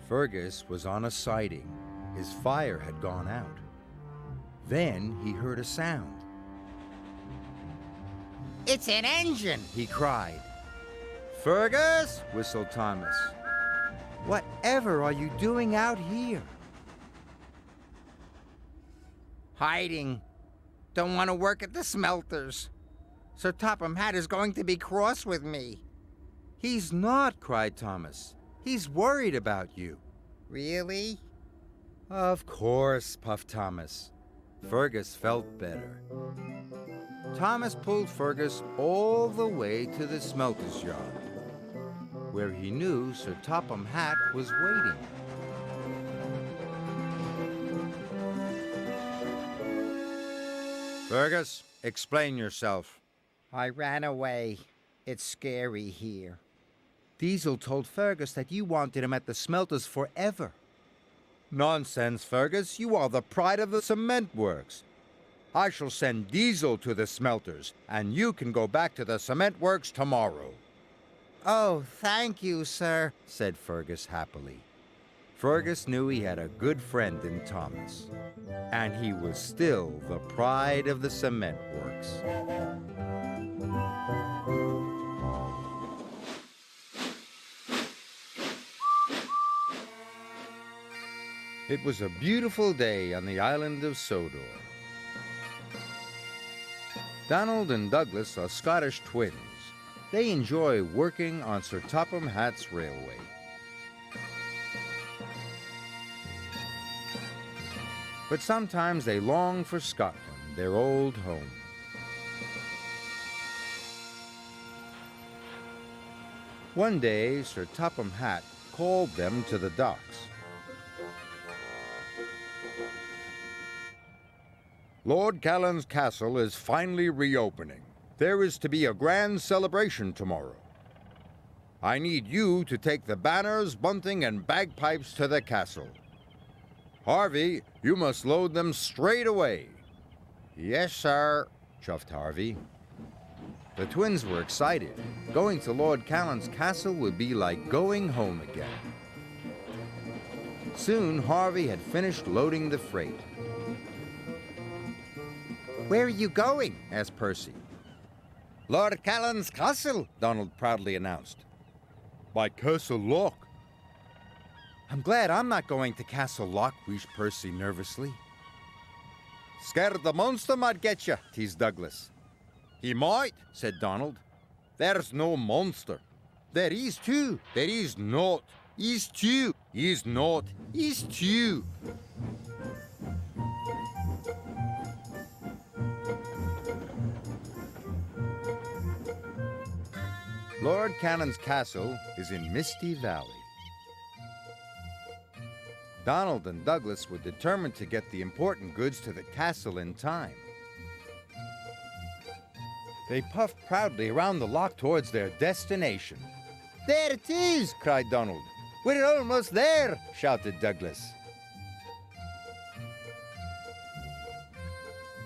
Fergus was on a siding. His fire had gone out. Then he heard a sound. It's an engine, He cried. Fergus, whistled Thomas. Whatever are you doing out here? hiding. Don't want to work at the smelters. Sir Topham Hatt is going to be cross with me. He's not, cried Thomas. He's worried about you. Really? Of course, puffed Thomas. Fergus felt better. Thomas pulled Fergus all the way to the smelter's yard, where he knew Sir Topham Hatt was waiting. Fergus, explain yourself. I ran away. It's scary here. Diesel told Fergus that you wanted him at the smelters forever. Nonsense, Fergus. You are the pride of the cement works. I shall send Diesel to the smelters, and you can go back to the cement works tomorrow. Oh, thank you, sir, said Fergus happily. Fergus knew he had a good friend in Thomas, and he was still the pride of the cement works. It was a beautiful day on the Island of Sodor. Donald and Douglas are Scottish twins. They enjoy working on Sir Topham Hatt's railway. But sometimes they long for Scotland, their old home. One day, Sir Topham Hatt called them to the docks. Lord Callan's castle is finally reopening. There is to be a grand celebration tomorrow. I need you to take the banners, bunting, and bagpipes to the castle. Harvey, you must load them straight away. Yes, sir, chuffed Harvey. The twins were excited. Going to Lord Callan's castle would be like going home again. Soon, Harvey had finished loading the freight. Where are you going? asked Percy. Lord Callan's castle, Donald proudly announced. By Castle Loch. I'm glad I'm not going to Castle Loch, wheezed Percy nervously. Scared the monster might get you, teased Douglas. He might, said Donald. There's no monster. There is too. There is not. Is too. Is not. Is too. Lord Cannon's castle is in Misty Valley. Donald and Douglas were determined to get the important goods to the castle in time. They puffed proudly around the loch towards their destination. There it is, cried Donald. We're almost there, shouted Douglas.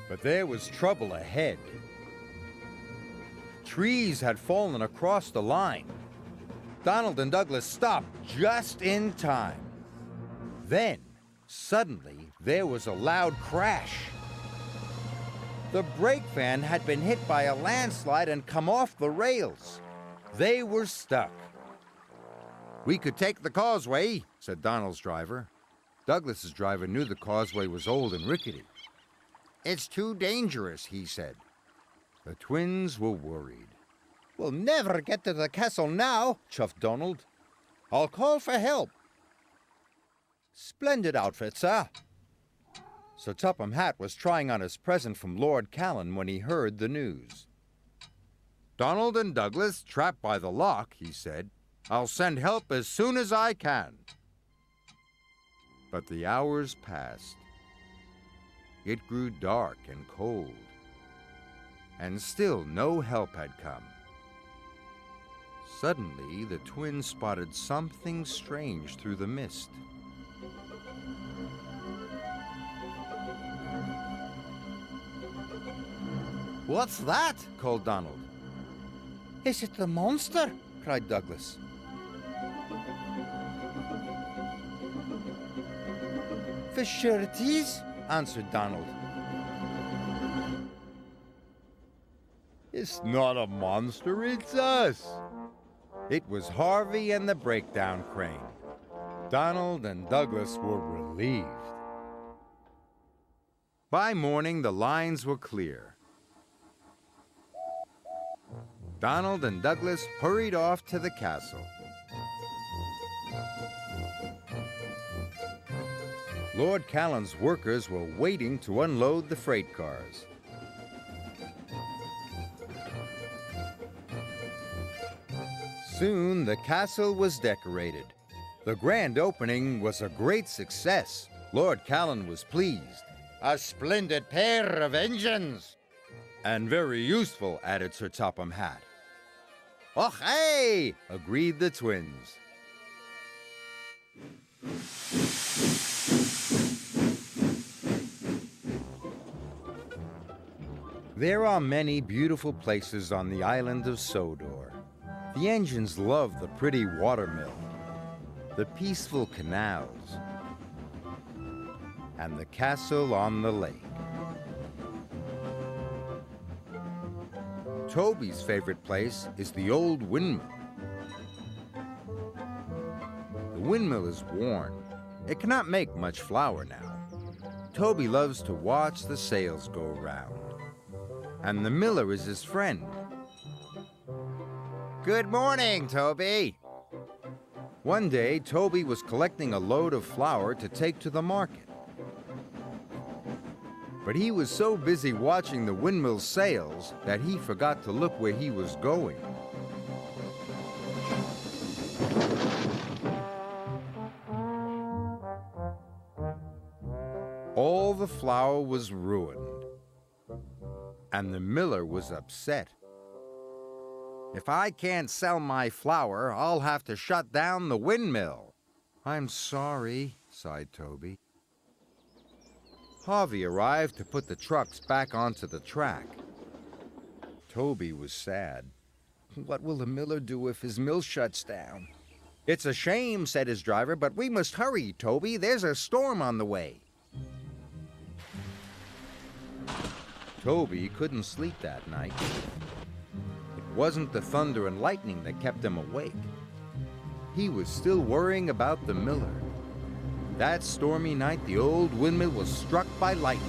But there was trouble ahead. Trees had fallen across the line. Donald and Douglas stopped just in time. Then, suddenly, there was a loud crash. The brake van had been hit by a landslide and come off the rails. They were stuck. We could take the causeway, said Donald's driver. Douglas's driver knew the causeway was old and rickety. It's too dangerous, he said. The twins were worried. We'll never get to the castle now, chuffed Donald. I'll call for help. Splendid outfit, sir. Sir Topham Hatt was trying on his present from Lord Callan when he heard the news. Donald and Douglas trapped by the loch, he said. I'll send help as soon as I can. But the hours passed. It grew dark and cold. And still no help had come. Suddenly, the twins spotted something strange through the mist. What's that? called Donald. Is it the monster? cried Douglas. For sure it is, answered Donald. It's not a monster, it's us. It was Harvey and the breakdown crane. Donald and Douglas were relieved. By morning, the lines were clear. Donald and Douglas hurried off to the castle. Lord Callan's workers were waiting to unload the freight cars. Soon the castle was decorated. The grand opening was a great success. Lord Callan was pleased. A splendid pair of engines. And very useful, added Sir Topham Hatt. Oh, hey! Agreed the twins. There are many beautiful places on the island of Sodor. The engines love the pretty watermill, the peaceful canals, and the castle on the lake. Toby's favorite place is the old windmill. The windmill is worn. It cannot make much flour now. Toby loves to watch the sails go round. And the miller is his friend. Good morning, Toby. One day, Toby was collecting a load of flour to take to the market. But he was so busy watching the windmill's sails that he forgot to look where he was going. All the flour was ruined, and the miller was upset. If I can't sell my flour, I'll have to shut down the windmill. I'm sorry, sighed Toby. Harvey arrived to put the trucks back onto the track. Toby was sad. What will the miller do if his mill shuts down? It's a shame, said his driver, but we must hurry, Toby. There's a storm on the way. Toby couldn't sleep that night. It wasn't the thunder and lightning that kept him awake. He was still worrying about the miller. That stormy night, the old windmill was struck by lightning.